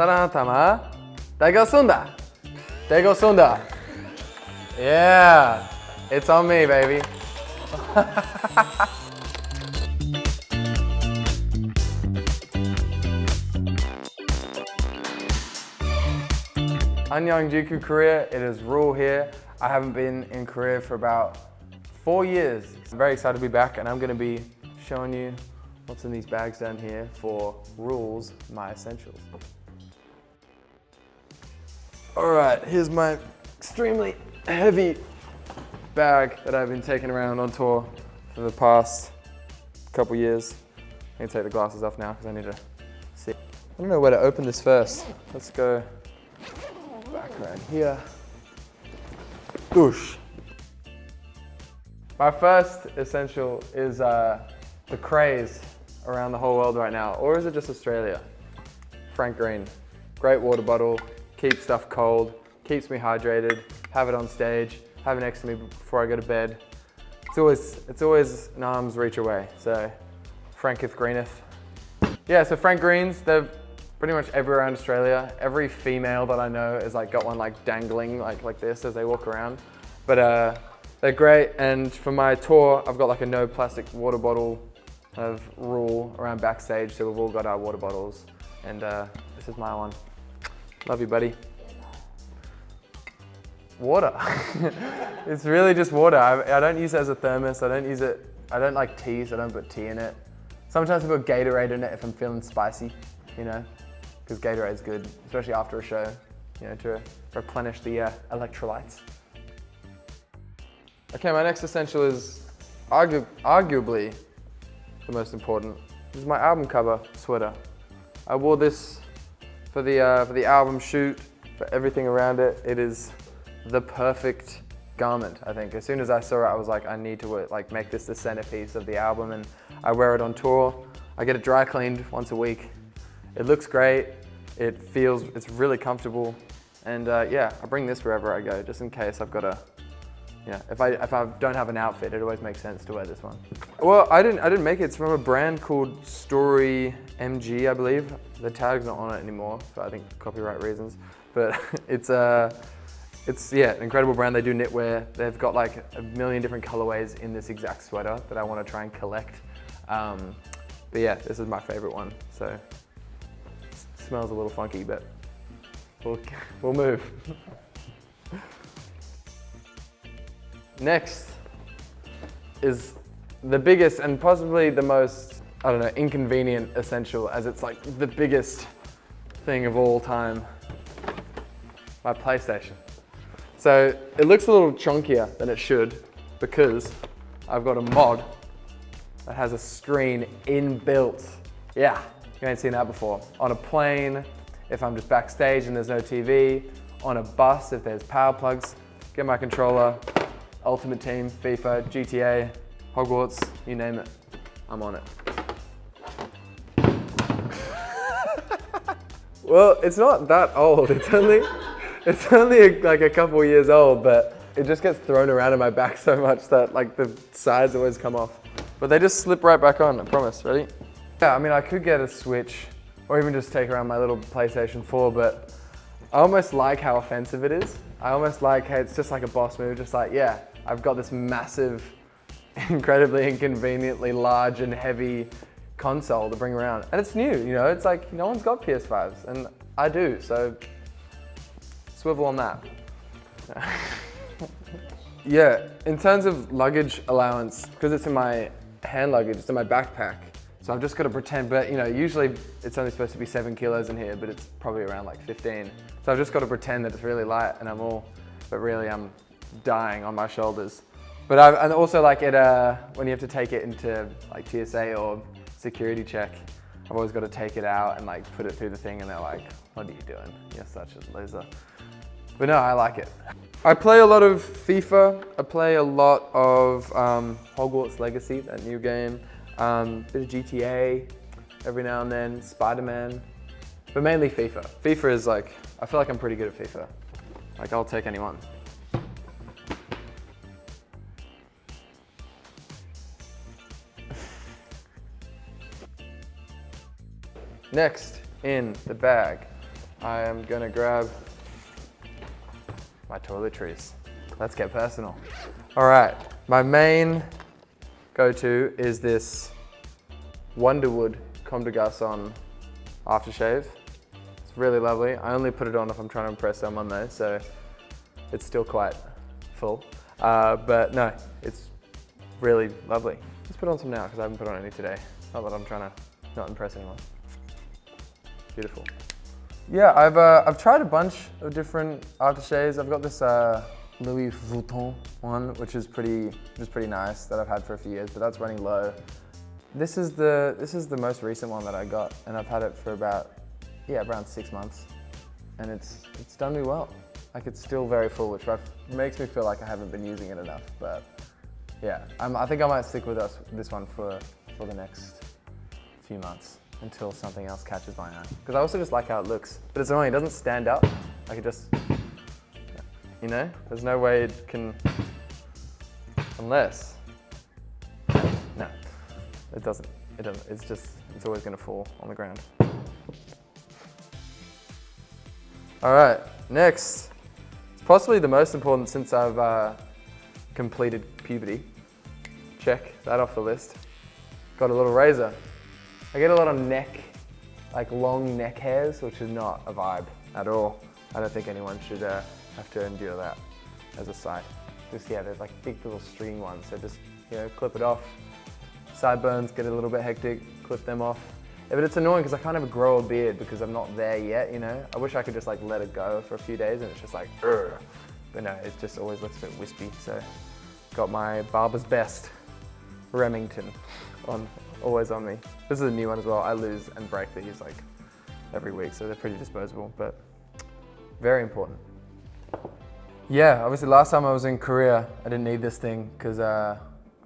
사랑하다마 내가 쏜다. 내가 쏜다. Yeah, it's on me, baby. 안녕하세요, Korea. It is Ruel here. I haven't been in Korea for about 4 years. I'm very excited to be back, and I'm going to be showing you what's in these bags down here for Ruel's Ma이에센셜. Alright, here's my extremely heavy bag that I've been taking around on tour for the past couple years. I can take the glasses off now because I need to see. I don't know where to open this first. Let's go back around here. Oosh. My first essential is the craze around the whole world right now, or is it just Australia? Frank Green. Great water bottle, keeps stuff cold, keeps me hydrated, have it on stage, have it next to me before I go to bed. It's always an arm's reach away, so Franketh Greeneth. Yeah, so Frank Greens, they're pretty much everywhere around Australia. Every female that I know has like got one like dangling like this as they walk around. But they're great, and for my tour, I've got like a no plastic water bottle kind of rule around backstage, so we've all got our water bottles, and this is my one. Love you, buddy. Water. It's really just water. I don't use it as a thermos. I don't like tea, so I don't put tea in it. Sometimes I put Gatorade in it if I'm feeling spicy, you know, because Gatorade's good, especially after a show, you know, to replenish the electrolytes. Okay, my next essential is arguably the most important. This is my album cover sweater. I wore this for the album shoot, for everything around it. It is the perfect garment, I think. As soon as I saw it, I was like, I need to make this the centerpiece of the album, and I wear it on tour. I get it dry cleaned once a week. It looks great. It's really comfortable, and yeah, I bring this wherever I go, just in case I've got a, you know, if I don't have an outfit, it always makes sense to wear this one. Well, I didn't make it. It's from a brand called Story MG, I believe. The tag's not on it anymore for, I think, copyright reasons. But it's yeah, an incredible brand. They do knitwear. They've got like a million different colorways in this exact sweater that I want to try and collect. But yeah, this is my favorite one. So it smells a little funky, but we'll move. Next is the biggest and possibly the most, I don't know, inconvenient essential, as it's like the biggest thing of all time. My PlayStation. So it looks a little chunkier than it should because I've got a mod that has a screen inbuilt. Yeah, you ain't seen that before. On a plane, if I'm just backstage and there's no TV, on a bus, if there's power plugs, get my controller, Ultimate Team, FIFA, GTA, Hogwarts, you name it, I'm on it. Well, it's not that old. It's only like a couple years old, but it just gets thrown around in my back so much that like the sides always come off. But they just slip right back on, I promise. Ready? Yeah, I mean, I could get a Switch or even just take around my little PlayStation 4, but I almost like how offensive it is. I almost like how it's just like a boss move, just like, yeah, I've got this massive, incredibly inconveniently large and heavy console to bring around. And it's new, you know, it's like no one's got PS5s, and I do, so swivel on that. Yeah, in terms of luggage allowance, because it's in my hand luggage, it's in my backpack, so I've just got to pretend, but you know, usually it's only supposed to be 7 kilos in here, but it's probably around like 15. So I've just got to pretend that it's really light and but really I'm dying on my shoulders. But and also like when you have to take it into like TSA or security check, I've always got to take it out and like put it through the thing, and they're like, what are you doing? You're such a loser. But no, I like it. I play a lot of FIFA. I play a lot of Hogwarts Legacy, that new game. Bit of GTA every now and then, Spider-Man, but mainly FIFA. FIFA is like, I feel like I'm pretty good at FIFA. Like I'll take anyone. Next in the bag I am gonna grab my Toiletries. Let's get personal. All right, my main go-to is this Wonderwood Comme des Garçons aftershave. It's really lovely. I only put it on if I'm trying to impress someone though, so it's still quite full. But no, it's really lovely. Let's put on some now because I haven't put on any today. Not that I'm trying to not impress anyone. Beautiful. Yeah, I've tried a bunch of different aftershaves. I've got this Louis Vuitton one, which is pretty nice, that I've had for a few years, but that's running low. This is the most recent one that I got, and I've had it for around 6 months, and it's done me well. Like, it's still very full, which makes me feel like I haven't been using it enough. But yeah, I think I might stick with this one for the next few months until something else catches my eye. Because I also just like how it looks, but it's annoying. It doesn't stand up. Like, it just, you know, there's no way it can, unless, no, it doesn't. It's always gonna fall on the ground. All right, next. It's possibly the most important since I've completed puberty. Check that off the list. Got a little razor. I get a lot of long neck hairs, which is not a vibe at all. I don't think anyone should have to endure that as a sight. Just, yeah, they're like big little stringy ones, so just, you know, clip it off. Sideburns get a little bit hectic, clip them off. Yeah, but it's annoying because I can't ever grow a beard because I'm not there yet, you know? I wish I could just like let it go for a few days and it's just like, ugh. But no, it just always looks a bit wispy, so got my Barber's Best Remington always on me. This is a new one as well. I lose and break these like every week, so they're pretty disposable, but very important. Yeah, obviously last time I was in Korea, I didn't need this thing because I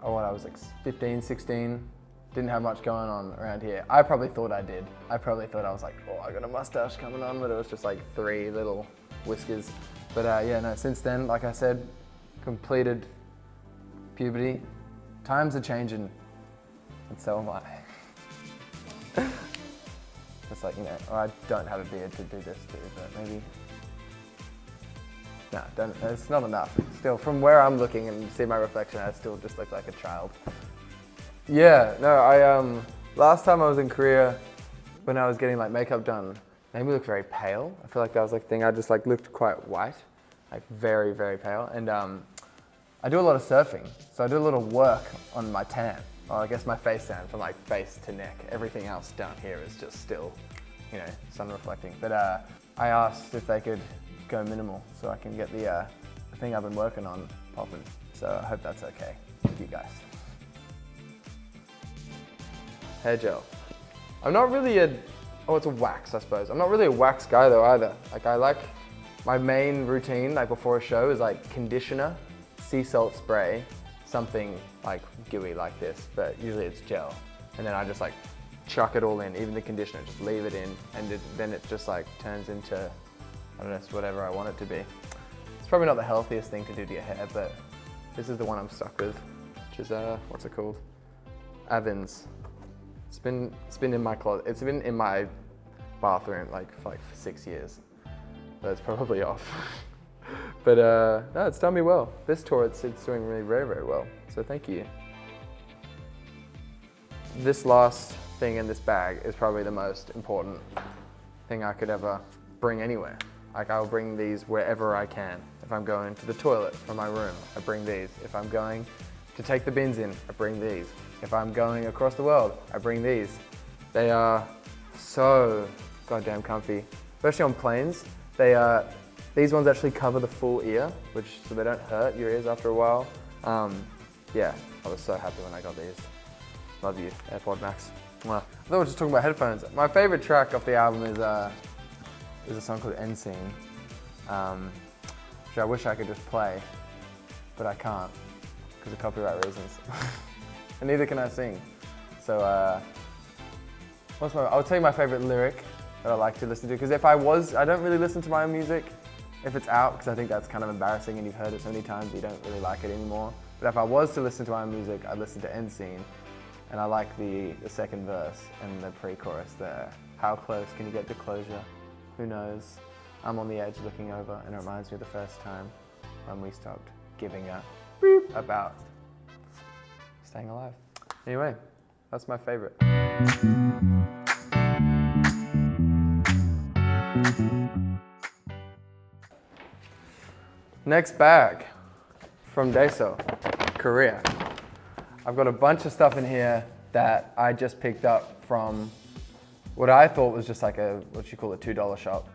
was like 15, 16, didn't have much going on around here. I probably thought I did. I probably thought I was like, oh, I got a mustache coming on, but it was just like 3 little whiskers. But yeah, no, since then, like I said, completed puberty. Times are changing, and so am I. It's like, you know, I don't have a beard to do this too, but maybe, no, it's not enough. Still, from where I'm looking and see my reflection, I still just look like a child. Yeah, no, last time I was in Korea, when I was getting like makeup done, made me look very pale. I feel like that was like the thing, I just like looked quite white, like very, very pale. And I do a lot of surfing, so I do a lot of work on my tan. Or I guess my face tan, from like face to neck. Everything else down here is just still, you know, sun reflecting. But I asked if they could go minimal so I can get the thing I've been working on popping. So I hope that's okay with you guys. Hair gel. I'm not really it's a wax, I suppose. I'm not really a wax guy though either. Like, I like, my main routine like before a show is like conditioner, sea salt spray, something like gooey like this, but usually it's gel. And then I just like chuck it all in, even the conditioner, just leave it in, and then it just like turns into, I don't know, it's whatever I want it to be. It's probably not the healthiest thing to do to your hair, but this is the one I'm stuck with, which is, what's it called? Avens. It's been in my closet. It's been in my bathroom for 6 years. So it's probably off. But no, it's done me well. This tour, it's doing really very, very well. So thank you. This last thing in this bag is probably the most important thing I could ever bring anywhere. Like, I'll bring these wherever I can. If I'm going to the toilet from my room, I bring these. If I'm going to take the bins in, I bring these. If I'm going across the world, I bring these. They are so goddamn comfy, especially on planes. These ones actually cover the full ear, so they don't hurt your ears after a while. Yeah, I was so happy when I got these. Love you, AirPod Max. Mwah. I thought we were just talking about headphones. My favorite track off the album is a song called End Scene, which I wish I could just play, but I can't because of copyright reasons. And neither can I sing. So I'll tell you my favorite lyric that I like to listen to, because I don't really listen to my own music if it's out, because I think that's kind of embarrassing and you've heard it so many times you don't really like it anymore. But if I was to listen to my own music, I'd listen to End Scene, and I like the second verse and the pre-chorus there. How close can you get to closure? who knows? I'm on the edge looking over, and it reminds me of the first time when we stopped giving a beep about staying alive. Anyway, that's my favorite. Next bag from Daiso, Korea. I've got a bunch of stuff in here that I just picked up from what I thought was just like a, what you call a $2 shop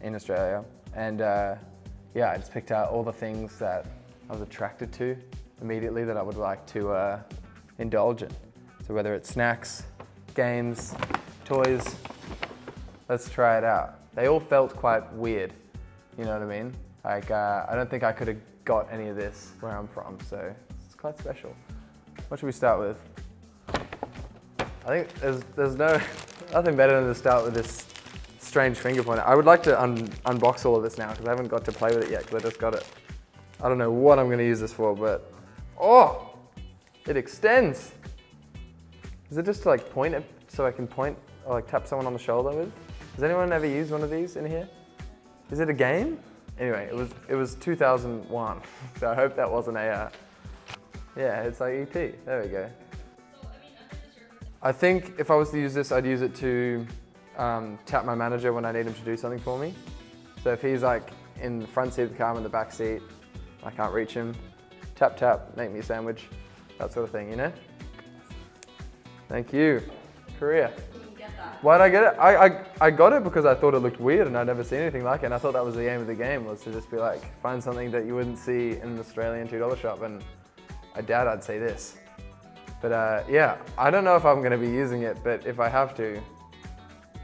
in Australia. And yeah, I just picked out all the things that I was attracted to immediately that I would like to indulge in. So whether it's snacks, games, toys, let's try it out. They all felt quite weird, you know what I mean? Like, I don't think I could have got any of this where I'm from, so it's quite special. What should we start with? I think there's nothing better than to start with this strange finger pointer. I would like to unbox all of this now because I haven't got to play with it yet because I just got it. I don't know what I'm going to use this for, but oh, it extends. Is it just to like point it so I can point or like tap someone on the shoulder with? Has anyone ever used one of these in here? Is it a game? Anyway, it was 2001, so I hope that wasn't a, yeah, it's like ET, there we go. I think if I was to use this, I'd use it to tap my manager when I need him to do something for me. So if he's like in the front seat of the car, I'm in the back seat, I can't reach him, tap tap, make me a sandwich, that sort of thing, you know? Thank you, Korea. Why'd I get it? I got it because I thought it looked weird and I'd never seen anything like it, and I thought that was the aim of the game, was to just be like, find something that you wouldn't see in an Australian $2 shop, and I doubt I'd see this. But yeah, I don't know if I'm gonna be using it, but if I have to,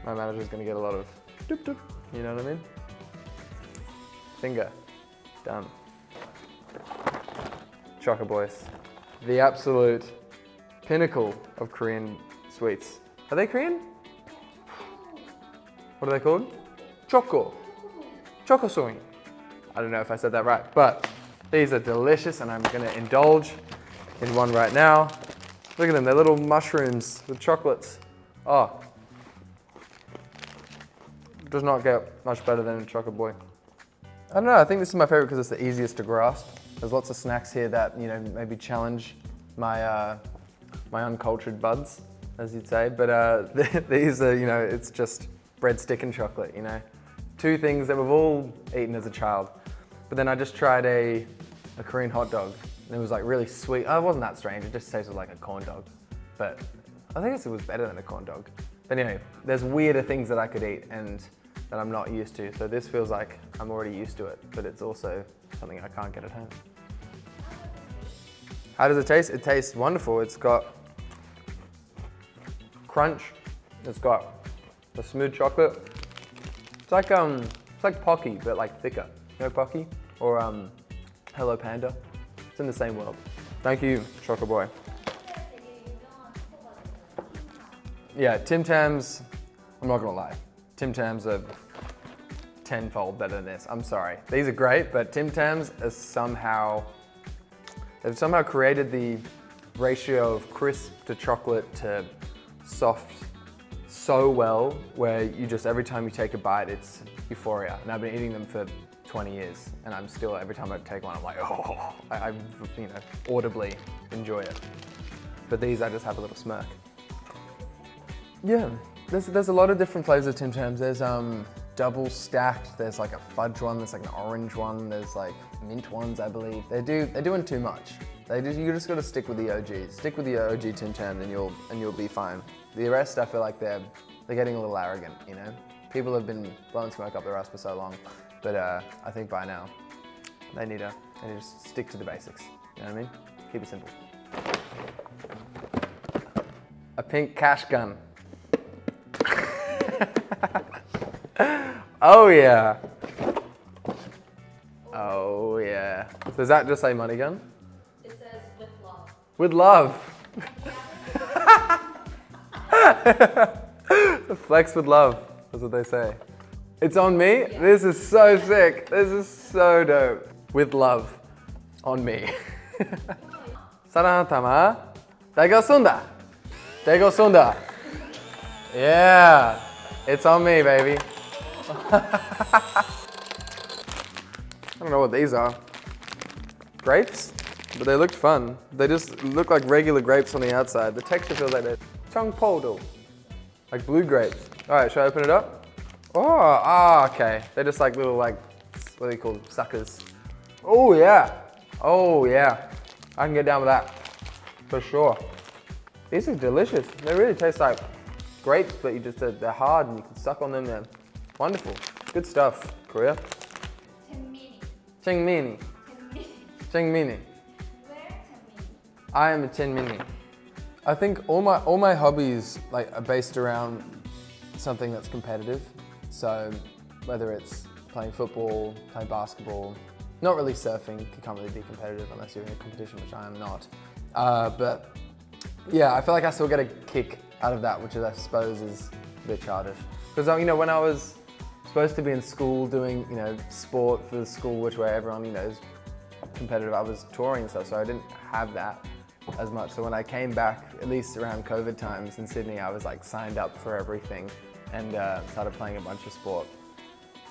my manager's gonna get a lot of doop doop, you know what I mean? Finger, done. Choco Boys, the absolute pinnacle of Korean sweets. Are they Korean? What are they called? Choco Soy. I don't know if I said that right, but these are delicious and I'm gonna indulge in one right now. Look at them, they're little mushrooms with chocolates. Oh, does not get much better than a Choco Boy. I don't know, I think this is my favorite because it's the easiest to grasp. There's lots of snacks here that, you know, maybe challenge my, my uncultured buds, as you'd say, but these are, you know, it's just breadstick and chocolate, you know. Two things that we've all eaten as a child. But then I just tried a Korean hot dog, and it was like really sweet. Oh, it wasn't that strange, it just tasted like a corn dog. But I think it was better than a corn dog. But anyway, there's weirder things that I could eat and that I'm not used to. So this feels like I'm already used to it, but it's also something I can't get at home. How does it taste? It tastes wonderful. It's got crunch. It's got the smooth chocolate. It's like Pocky, but like thicker. You know Pocky? Or Hello Panda. It's in the same world. Thank you, Choco Boy. Yeah, Tim Tams, I'm not gonna lie. Tim Tams are tenfold better than this. I'm sorry. These are great, but Tim Tams is they've somehow created the ratio of crisp to chocolate to soft so well, where you just, every time you take a bite, it's euphoria. And I've been eating them for 20 years, and I'm still, every time I take one, I'm like, oh, I you know, audibly enjoy it. But these, I just have a little smirk. Yeah, there's a lot of different flavors of Tim Tams. There's double stacked, there's like a fudge one, there's like an orange one, there's like mint ones, I believe. They're doing too much. You just gotta stick with the OG. Stick with the OG Tim Tam and you'll be fine. The rest, I feel like they're getting a little arrogant, you know? People have been blowing smoke up their ass for so long, but I think by now, they need to stick to the basics, you know what I mean? Keep it simple. A pink cash gun. Oh yeah. Oh yeah. Does that just say money gun? It says with love. With love. Flex with love, that's what they say. It's on me? Yeah. This is so sick. This is so dope. With love. On me. 사랑하다마. 되겠습니다. 되겠습니다. Yeah. It's on me, baby. I don't know what these are. Grapes? But they looked fun. They just look like regular grapes on the outside. The texture feels like they're 청포도, like blue grapes. All right, should I open it up? Oh, okay. They're just like little, like, what are they called? Suckers. Oh yeah. Oh yeah. I can get down with that, for sure. These are delicious. They really taste like grapes, but they're hard and you can suck on them. They're wonderful. Good stuff, Korea. 첸미니. Chengmini. Chengmini. Where 첸미니? I am a Chengmini. I think all my hobbies like are based around something that's competitive. So whether it's playing football, playing basketball, not really surfing, you can't really be competitive unless you're in a competition, which I am not. But yeah, I feel like I still get a kick out of that, which I suppose is a bit childish. Because when I was supposed to be in school doing sport for the school, which where everyone is competitive, I was touring and stuff, so I didn't have that as much. So when I came back, at least around COVID times in Sydney, I was like signed up for everything and started playing a bunch of sport.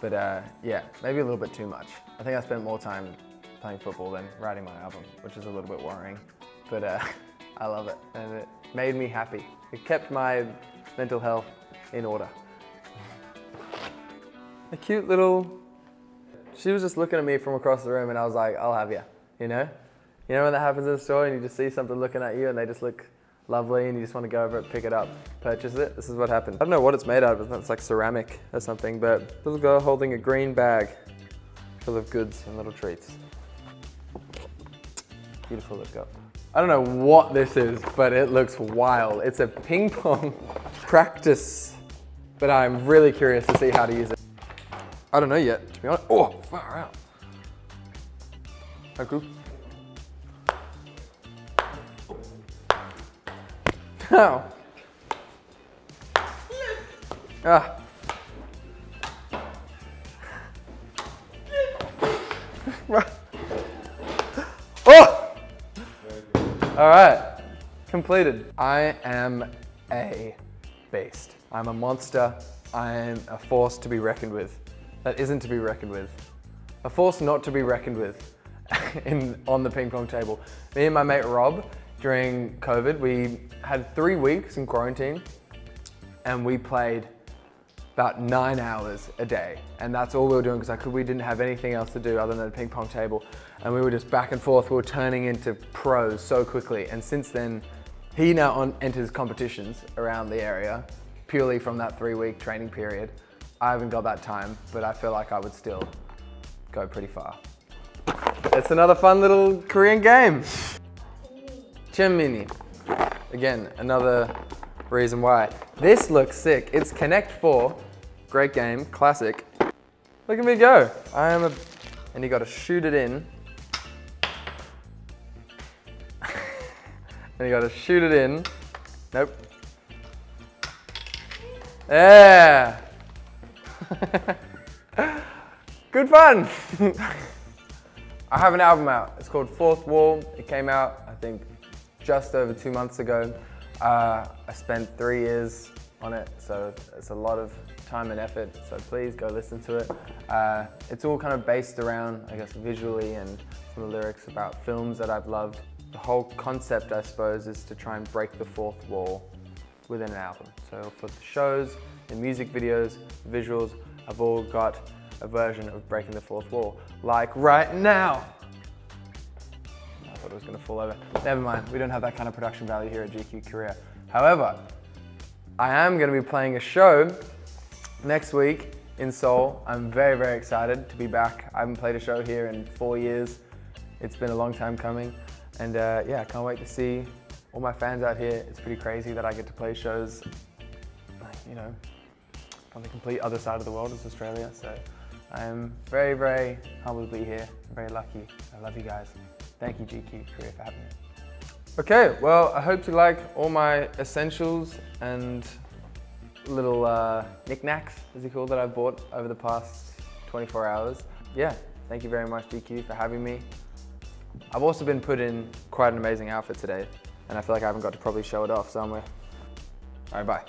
But yeah, maybe a little bit too much. I think I spent more time playing football than writing my album, which is a little bit worrying. But I love it, and it made me happy. It kept my mental health in order. A cute little, she was just looking at me from across the room and I was like, I'll have you, You know when that happens in the store and you just see something looking at you and they just look lovely and you just want to go over it, pick it up, purchase it? This is what happened. I don't know what it's made out of, it's like ceramic or something, but little girl holding a green bag full of goods and little treats. Beautiful little girl. I don't know what this is, but it looks wild. It's a ping pong practice, but I'm really curious to see how to use it. I don't know yet, to be honest. Oh, far out. Okay. Oh. Ah. Oh! All right, completed. I am a beast. I'm a monster. I'm a force to be reckoned with. That isn't to be reckoned with. A force not to be reckoned with on the ping pong table. Me and my mate Rob, during COVID, we had 3 weeks in quarantine and we played about 9 hours a day. And that's all we were doing because we didn't have anything else to do other than a ping pong table. And we were just back and forth. We were turning into pros so quickly. And since then, he now enters competitions around the area purely from that 3-week training period. I haven't got that time, but I feel like I would still go pretty far. It's another fun little Korean game. Chemmini. Again, another reason why. This looks sick. It's Connect 4. Great game, classic. Look at me go. And you gotta shoot it in. And you gotta shoot it in. Nope. Yeah. Good fun. I have an album out. It's called Fourth Wall. It came out, I think, just over 2 months ago. I spent 3 years on it, so it's a lot of time and effort, so please go listen to it. It's all kind of based around, I guess, visually and some of the lyrics about films that I've loved. The whole concept, I suppose, is to try and break the fourth wall within an album. So for the shows, the music videos, visuals, I've all got a version of breaking the fourth wall, like right now. I thought it was gonna fall over. Never mind, we don't have that kind of production value here at GQ Korea. However, I am gonna be playing a show next week in Seoul. I'm very, very excited to be back. I haven't played a show here in 4 years. It's been a long time coming. And yeah, I can't wait to see all my fans out here. It's pretty crazy that I get to play shows, on the complete other side of the world as Australia. So I am very, very humbled to be here. I'm very lucky. I love you guys. Thank you, GQ Korea, for having me. Okay, well, I hope you like all my essentials and little knickknacks, as you call, that I bought over the past 24 hours. Yeah, thank you very much, GQ, for having me. I've also been put in quite an amazing outfit today, and I feel like I haven't got to probably show it off somewhere. All right, bye.